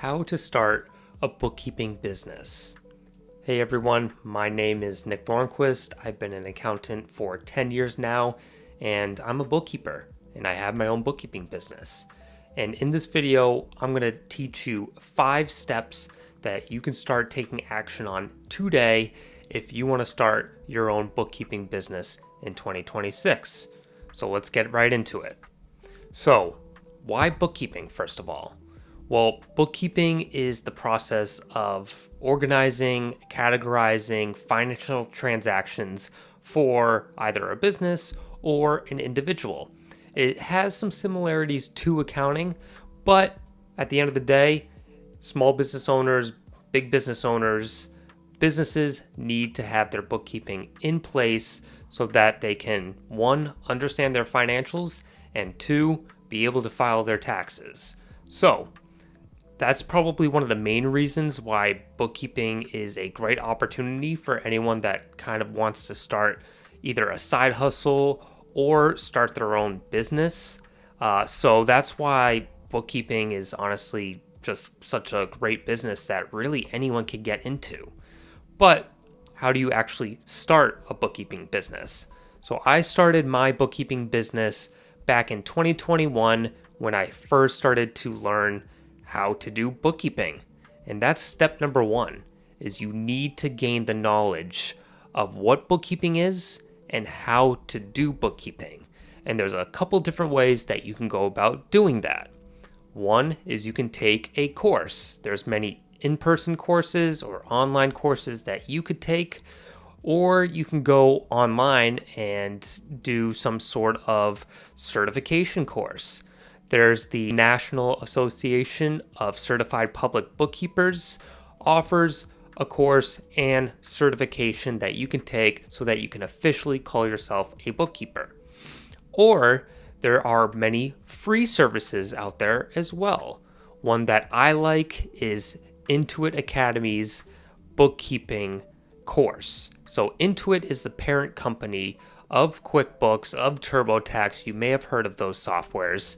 How to start a bookkeeping business. Hey everyone, my name is Nick Thornquist. I've been an accountant for 10 years now, and I'm a bookkeeper, and I have my own bookkeeping business. And in this video, I'm going to teach you 5 steps that you can start taking action on today if you want to start your own bookkeeping business in 2026. So let's get right into it. So, why bookkeeping, first of all? Well, bookkeeping is the process of organizing, categorizing financial transactions for either a business or an individual. It has some similarities to accounting, but at the end of the day, small business owners, big business owners, businesses need to have their bookkeeping in place so that they can, 1, understand their financials, and 2, be able to file their taxes. So, that's probably one of the main reasons why bookkeeping is a great opportunity for anyone that kind of wants to start either a side hustle or start their own business. So that's why bookkeeping is honestly just such a great business that really anyone can get into. But how do you actually start a bookkeeping business? So I started my bookkeeping business back in 2021 when I first started to learn how to do bookkeeping. And that's step number 1, is you need to gain the knowledge of what bookkeeping is and how to do bookkeeping. And there's a couple different ways that you can go about doing that. One is you can take a course. There's many in-person courses or online courses that you could take, or you can go online and do some sort of certification course. There's the National Association of Certified Public Bookkeepers offers a course and certification that you can take so that you can officially call yourself a bookkeeper. Or there are many free services out there as well. One that I like is Intuit Academy's bookkeeping course. So Intuit is the parent company of QuickBooks, of TurboTax. You may have heard of those softwares.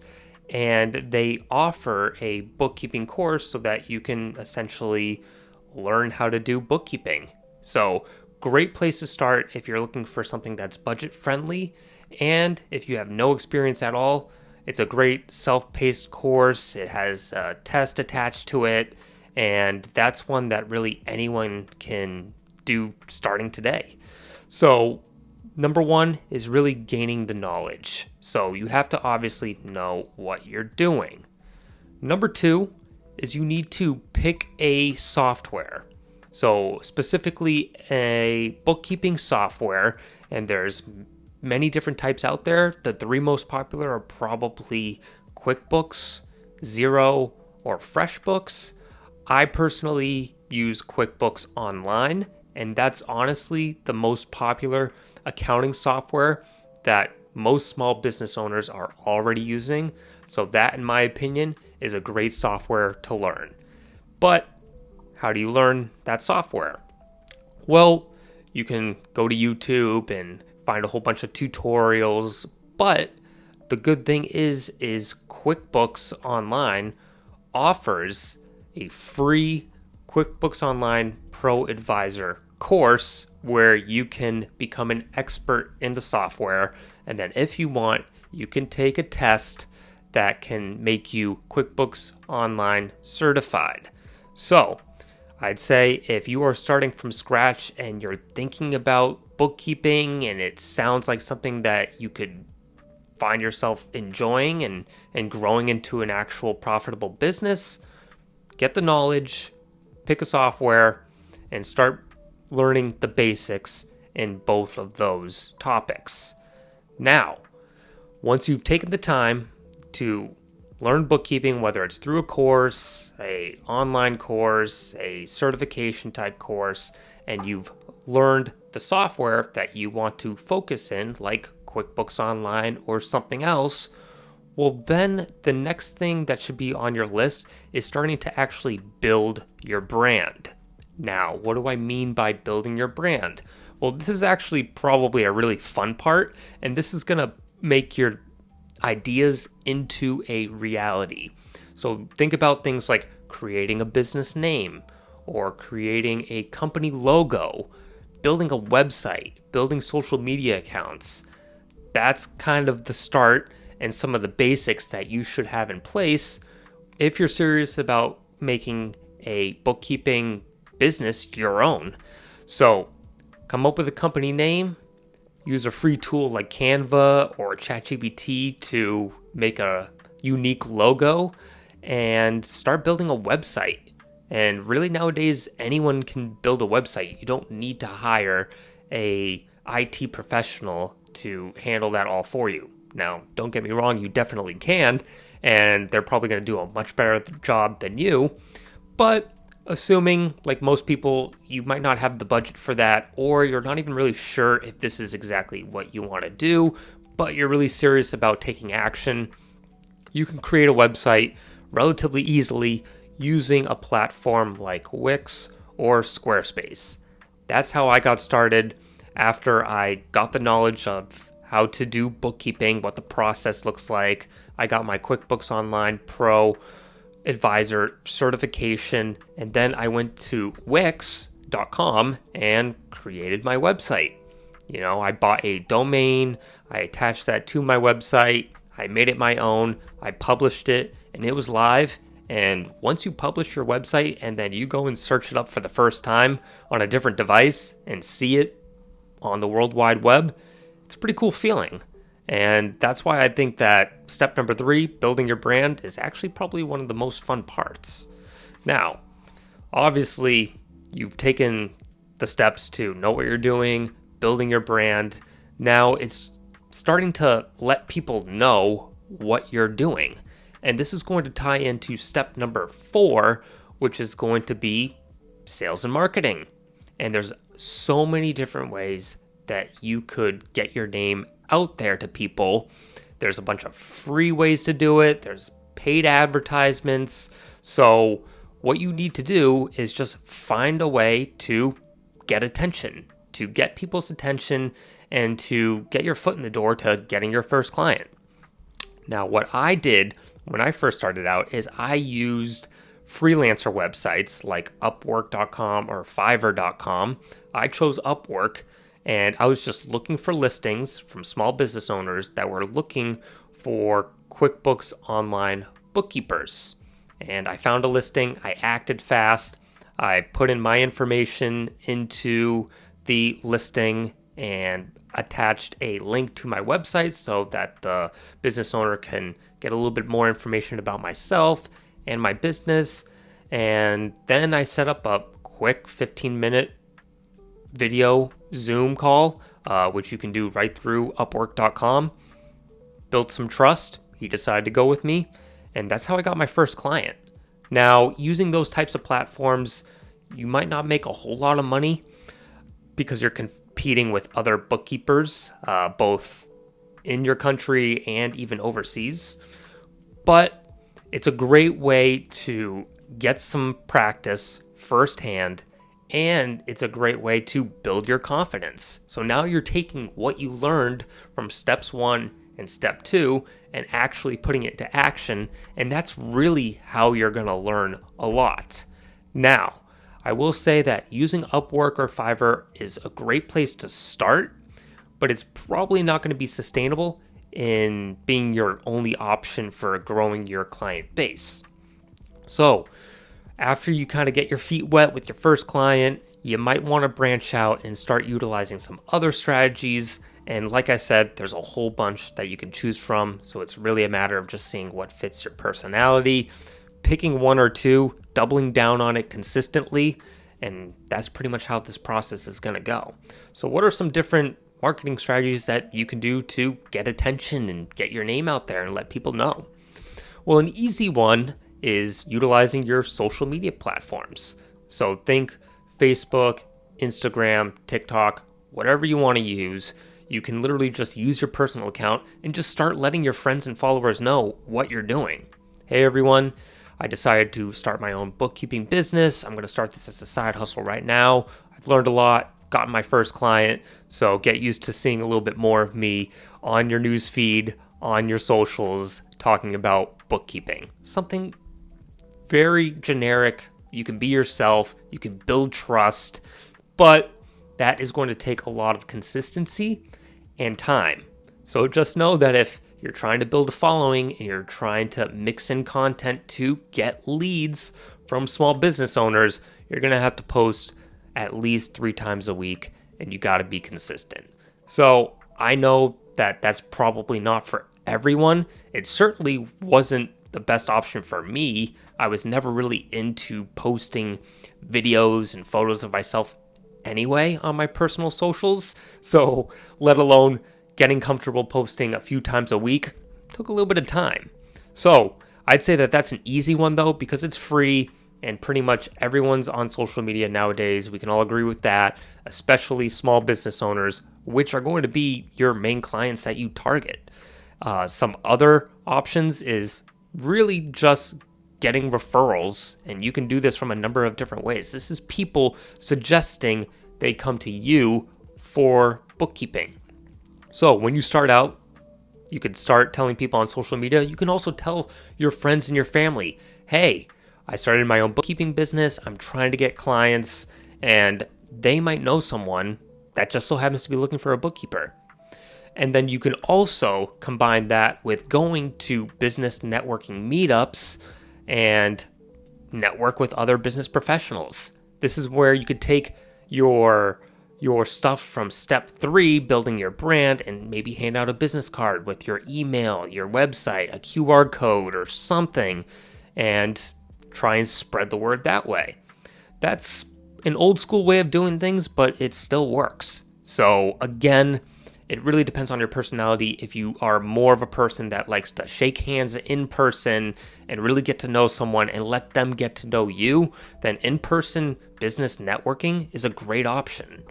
And they offer a bookkeeping course so that you can essentially learn how to do bookkeeping. So, great place to start if you're looking for something that's budget friendly. And if you have no experience at all, it's a great self-paced course. It has a test attached to it. And that's one that really anyone can do starting today. So, number 1 is really gaining the knowledge. So you have to obviously know what you're doing. Number 2 is you need to pick a software. So specifically a bookkeeping software, and there's many different types out there. The 3 most popular are probably QuickBooks, Xero, or FreshBooks. I personally use QuickBooks Online, and that's honestly the most popular accounting software that most small business owners are already using. So that, in my opinion, is a great software to learn. But how do you learn that software? Well, you can go to YouTube and find a whole bunch of tutorials, but the good thing is QuickBooks Online offers a free QuickBooks Online Pro Advisor course where you can become an expert in the software, and then if you want, you can take a test that can make you QuickBooks Online certified. So I'd say if you are starting from scratch and you're thinking about bookkeeping and it sounds like something that you could find yourself enjoying and growing into an actual profitable business, get the knowledge, pick a software, and start learning the basics in both of those topics. Now, once you've taken the time to learn bookkeeping, whether it's through a course, an online course, a certification type course, and you've learned the software that you want to focus in, like QuickBooks Online or something else, well, then the next thing that should be on your list is starting to actually build your brand. Now, what do I mean by building your brand? Well, this is actually probably a really fun part, and this is going to make your ideas into a reality. So think about things like creating a business name or creating a company logo, building a website, building social media accounts. That's kind of the start and some of the basics that you should have in place if you're serious about making a bookkeeping business your own. So come up with a company name, use a free tool like Canva or ChatGPT to make a unique logo, and start building a website. And really nowadays, anyone can build a website. You don't need to hire a IT professional to handle that all for you. Now, don't get me wrong, you definitely can, and they're probably going to do a much better job than you. But assuming, like most people, you might not have the budget for that, or you're not even really sure if this is exactly what you want to do, but you're really serious about taking action, you can create a website relatively easily using a platform like Wix or Squarespace. That's how I got started after I got the knowledge of how to do bookkeeping, what the process looks like. I got my QuickBooks Online Pro Advisor certification, and then I went to Wix.com and created my website. I bought a domain, I attached that to my website, I made it my own, I published it, and it was live. And once you publish your website and then you go and search it up for the first time on a different device and see it on the World Wide Web, it's a pretty cool feeling. And that's why I think that step number 3, building your brand, is actually probably one of the most fun parts. Now, obviously, you've taken the steps to know what you're doing, building your brand. Now it's starting to let people know what you're doing. And this is going to tie into step number 4, which is going to be sales and marketing. And there's so many different ways that you could get your name out there to people. There's a bunch of free ways to do it. There's paid advertisements. So what you need to do is just find a way to get attention, to get people's attention, and to get your foot in the door to getting your first client. Now, what I did when I first started out is I used freelancer websites like Upwork.com or Fiverr.com. I chose Upwork, and I was just looking for listings from small business owners that were looking for QuickBooks Online bookkeepers. And I found a listing, I acted fast, I put in my information into the listing and attached a link to my website so that the business owner can get a little bit more information about myself and my business. And then I set up a quick 15-minute video Zoom call, which you can do right through Upwork.com. Built some trust. He decided to go with me, and that's how I got my first client. Now, using those types of platforms, you might not make a whole lot of money because you're competing with other bookkeepers, both in your country and even overseas. But it's a great way to get some practice firsthand, and it's a great way to build your confidence. So now you're taking what you learned from steps 1 and step 2 and actually putting it to action, and that's really how you're going to learn a lot. Now, I will say that using Upwork or Fiverr is a great place to start, but it's probably not going to be sustainable in being your only option for growing your client base. So after you kind of get your feet wet with your first client, you might want to branch out and start utilizing some other strategies. And like I said, there's a whole bunch that you can choose from. So it's really a matter of just seeing what fits your personality, picking one or two, doubling down on it consistently. And that's pretty much how this process is going to go. So what are some different marketing strategies that you can do to get attention and get your name out there and let people know? Well, an easy one is utilizing your social media platforms. So think Facebook, Instagram, TikTok, whatever you want to use. You can literally just use your personal account and just start letting your friends and followers know what you're doing. Hey everyone, I decided to start my own bookkeeping business. I'm going to start this as a side hustle right now. I've learned a lot, gotten my first client, so get used to seeing a little bit more of me on your news feed, on your socials, talking about bookkeeping. Something very generic. You can be yourself, you can build trust, but that is going to take a lot of consistency and time. So just know that if you're trying to build a following and you're trying to mix in content to get leads from small business owners, you're going to have to post at least 3 times a week, and you got to be consistent. So I know that that's probably not for everyone. It certainly wasn't the best option for me. I was never really into posting videos and photos of myself anyway on my personal socials. So let alone getting comfortable posting a few times a week took a little bit of time. So I'd say that that's an easy one though, because it's free and pretty much everyone's on social media nowadays. We can all agree with that, especially small business owners, which are going to be your main clients that you target. Some other options is really just getting referrals, and you can do this from a number of different ways. This is people suggesting they come to you for bookkeeping. So when you start out, you could start telling people on social media. You can also tell your friends and your family, hey, I started my own bookkeeping business. I'm trying to get clients, and they might know someone that just so happens to be looking for a bookkeeper. And then you can also combine that with going to business networking meetups and network with other business professionals. This is where you could take your stuff from step 3, building your brand, and maybe hand out a business card with your email, your website, a QR code or something, and try and spread the word that way. That's an old school way of doing things, but it still works. So again, it really depends on your personality. If you are more of a person that likes to shake hands in person and really get to know someone and let them get to know you, then in-person business networking is a great option.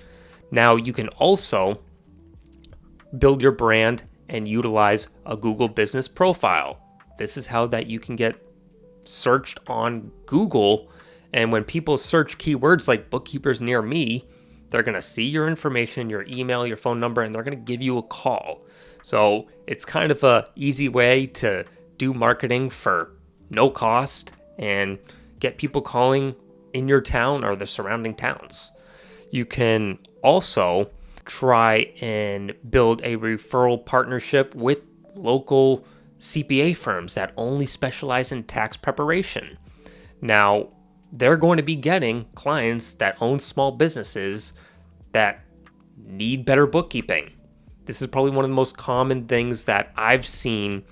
Now, you can also build your brand and utilize a Google business profile. This is how that you can get searched on Google. And when people search keywords like bookkeepers near me, they're going to see your information, your email, your phone number, and they're going to give you a call. So it's kind of a easy way to do marketing for no cost and get people calling in your town or the surrounding towns. You can also try and build a referral partnership with local CPA firms that only specialize in tax preparation. Now, they're going to be getting clients that own small businesses that need better bookkeeping. This is probably one of the most common things that I've seen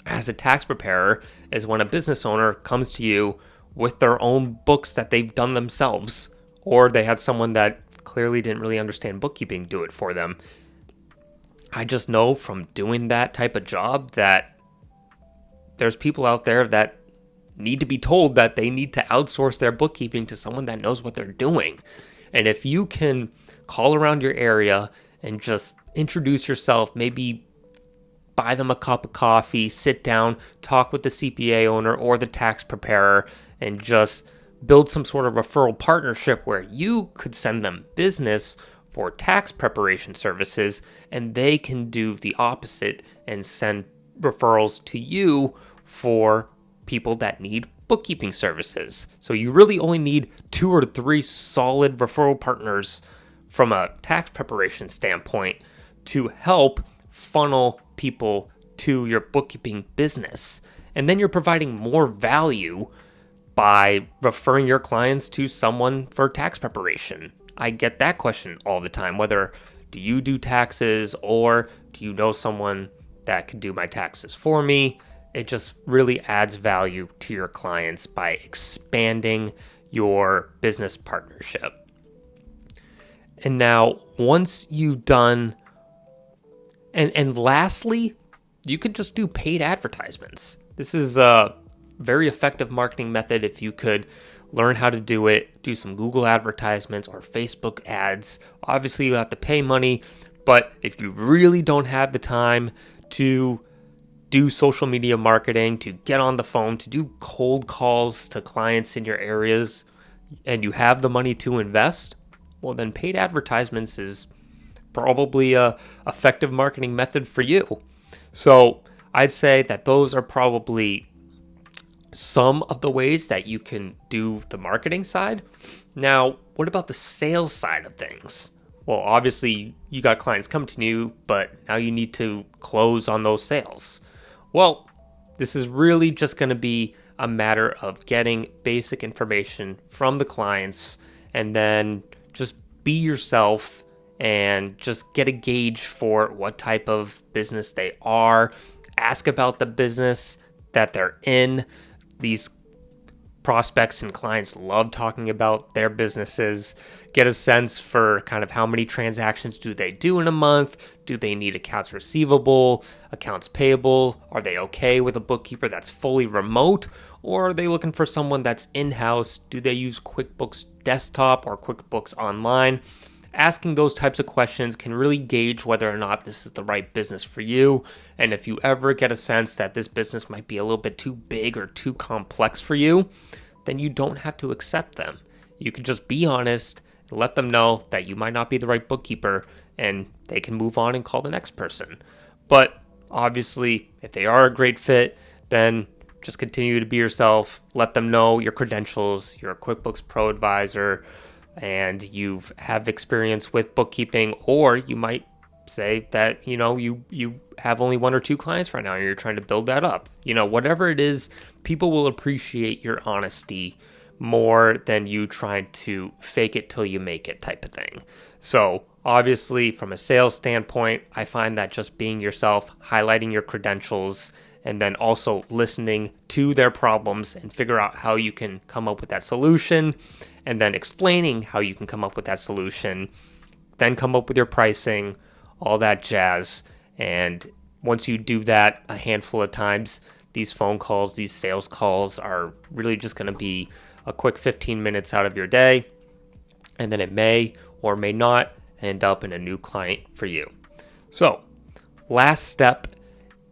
as a tax preparer is when a business owner comes to you with their own books that they've done themselves, or they had someone that clearly didn't really understand bookkeeping do it for them. I just know from doing that type of job that there's people out there that need to be told that they need to outsource their bookkeeping to someone that knows what they're doing. And if you can call around your area and just introduce yourself, maybe buy them a cup of coffee, sit down, talk with the CPA owner or the tax preparer, and just build some sort of referral partnership where you could send them business for tax preparation services, and they can do the opposite and send referrals to you for people that need bookkeeping services. So you really only need 2 or 3 solid referral partners from a tax preparation standpoint to help funnel people to your bookkeeping business. And then you're providing more value by referring your clients to someone for tax preparation. I get that question all the time, whether do you do taxes or do you know someone that can do my taxes for me? It just really adds value to your clients by expanding your business partnership. And now, once you've done, and lastly, you could just do paid advertisements. This is a very effective marketing method if you could learn how to do it, do some Google advertisements or Facebook ads. Obviously, you have to pay money, but if you really don't have the time to do social media marketing, to get on the phone, to do cold calls to clients in your areas, and you have the money to invest, well, then paid advertisements is probably a effective marketing method for you. So I'd say that those are probably some of the ways that you can do the marketing side. Now, what about the sales side of things? Well, obviously you got clients coming to you, but now you need to close on those sales. Well, this is really just going to be a matter of getting basic information from the clients and then just be yourself and just get a gauge for what type of business they are. Ask about the business that they're in. These prospects and clients love talking about their businesses. Get a sense for kind of how many transactions do they do in a month? Do they need accounts receivable, accounts payable? Are they okay with a bookkeeper that's fully remote? Or are they looking for someone that's in-house? Do they use QuickBooks Desktop or QuickBooks Online? Asking those types of questions can really gauge whether or not this is the right business for you. And if you ever get a sense that this business might be a little bit too big or too complex for you, then you don't have to accept them. You can just be honest and let them know that you might not be the right bookkeeper and they can move on and call the next person. But obviously, if they are a great fit, then just continue to be yourself. Let them know your credentials. You're a QuickBooks Pro advisor and you have experience with bookkeeping, or you might say that, you have only 1 or 2 clients right now and you're trying to build that up. Whatever it is, people will appreciate your honesty more than you trying to fake it till you make it type of thing. So obviously, from a sales standpoint, I find that just being yourself, highlighting your credentials, and then also listening to their problems and figure out how you can come up with that solution, and then explaining how you can come up with that solution, then come up with your pricing, all that jazz. And once you do that a handful of times, these phone calls, these sales calls are really just going to be a quick 15 minutes out of your day, and then it may or may not end up in a new client for you. So, last step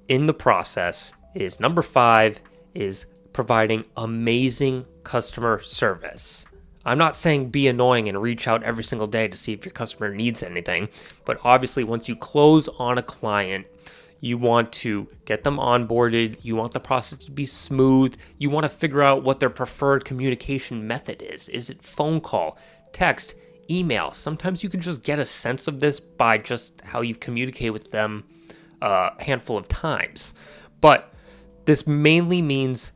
in the process is number 5 is providing amazing customer service. I'm not saying be annoying and reach out every single day to see if your customer needs anything, but obviously once you close on a client, you want to get them onboarded. You want the process to be smooth. You want to figure out what their preferred communication method is. Is it phone call, text, email? Sometimes you can just get a sense of this by just how you've communicated with them a handful of times. But this mainly means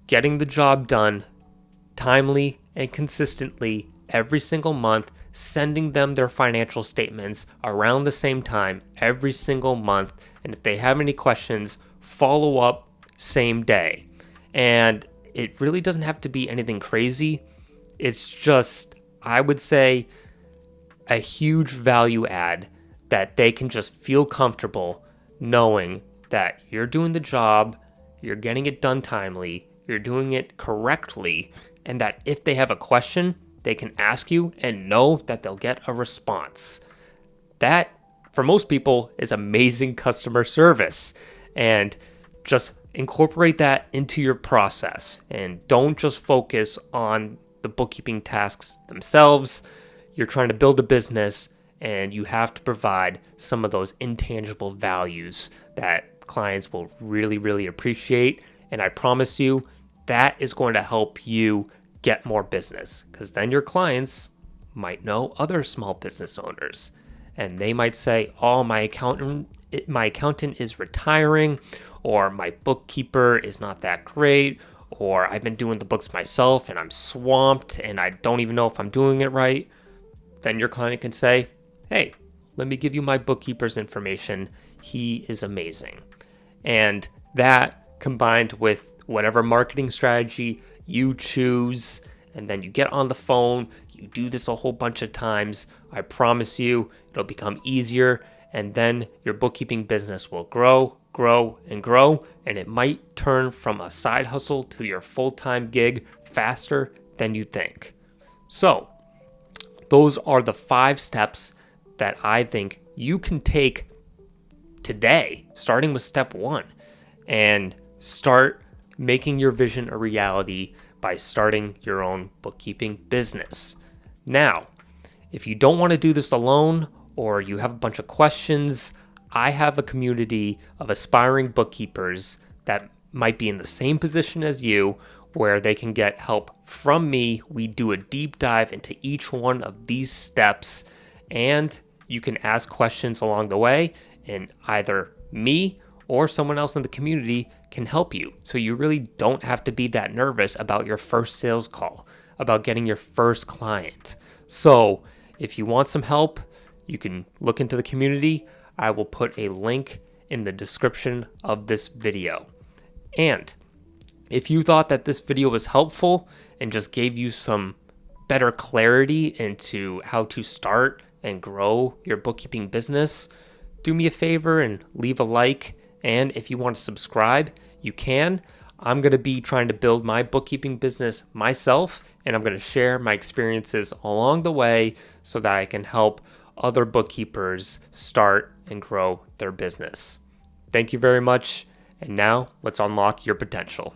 getting the job done timely and consistently every single month, sending them their financial statements around the same time every single month. And if they have any questions, follow up same day. And it really doesn't have to be anything crazy. It's just, I would say, a huge value add that they can just feel comfortable knowing that you're doing the job, you're getting it done timely, you're doing it correctly, and that if they have a question, they can ask you and know that they'll get a response. That, for most people, is amazing customer service. And just incorporate that into your process and don't just focus on the bookkeeping tasks themselves. You're trying to build a business and you have to provide some of those intangible values that clients will really, really appreciate. And I promise you, that is going to help you get more business, because then your clients might know other small business owners and they might say, oh, my accountant is retiring, or my bookkeeper is not that great, or I've been doing the books myself and I'm swamped and I don't even know if I'm doing it right. Then your client can say, hey, let me give you my bookkeeper's information. He is amazing. And that, combined with whatever marketing strategy you choose, and then you get on the phone, you do this a whole bunch of times, I promise you it'll become easier, and then your bookkeeping business will grow, and it might turn from a side hustle to your full-time gig faster than you think. So those are the 5 steps that I think you can take today, starting with step 1, and start making your vision a reality by starting your own bookkeeping business. Now, if you don't want to do this alone, or you have a bunch of questions, I have a community of aspiring bookkeepers that might be in the same position as you where they can get help from me. We do a deep dive into each one of these steps, and you can ask questions along the way, and either me or someone else in the community can help you. So you really don't have to be that nervous about your first sales call, about getting your first client. So if you want some help, you can look into the community. I will put a link in the description of this video. And if you thought that this video was helpful and just gave you some better clarity into how to start and grow your bookkeeping business, do me a favor and leave a like. And if you want to subscribe, you can. I'm going to be trying to build my bookkeeping business myself, and I'm going to share my experiences along the way so that I can help other bookkeepers start and grow their business. Thank you very much. And now let's unlock your potential.